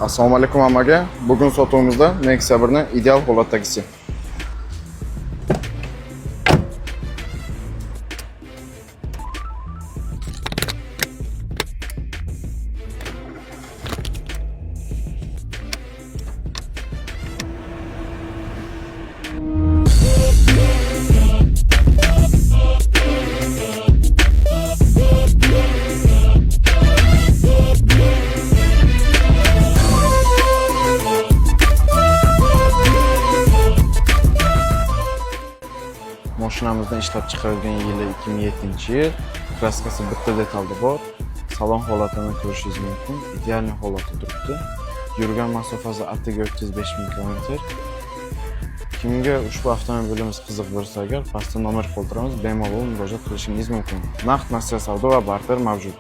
Assalomu alaykum hammaga. Bugun sotuvimizda Nexia 1 ideal holatdagisi. Mashinamizdan ishlab chiqarilgan yili 2007-yil. Kraskasi bitta detalda bor. Salon holatini ko'rishingiz mumkin. Ideal holatda turibdi. Yurgan masofasi attiga 305 ming km. Kimga ushbu avtomobilimiz qiziq bo'lsa agar, pastda nomer qoldiramiz, bemalol murojaat qilishingiz mumkin. Naqd nasiya savdo va barter mavjud.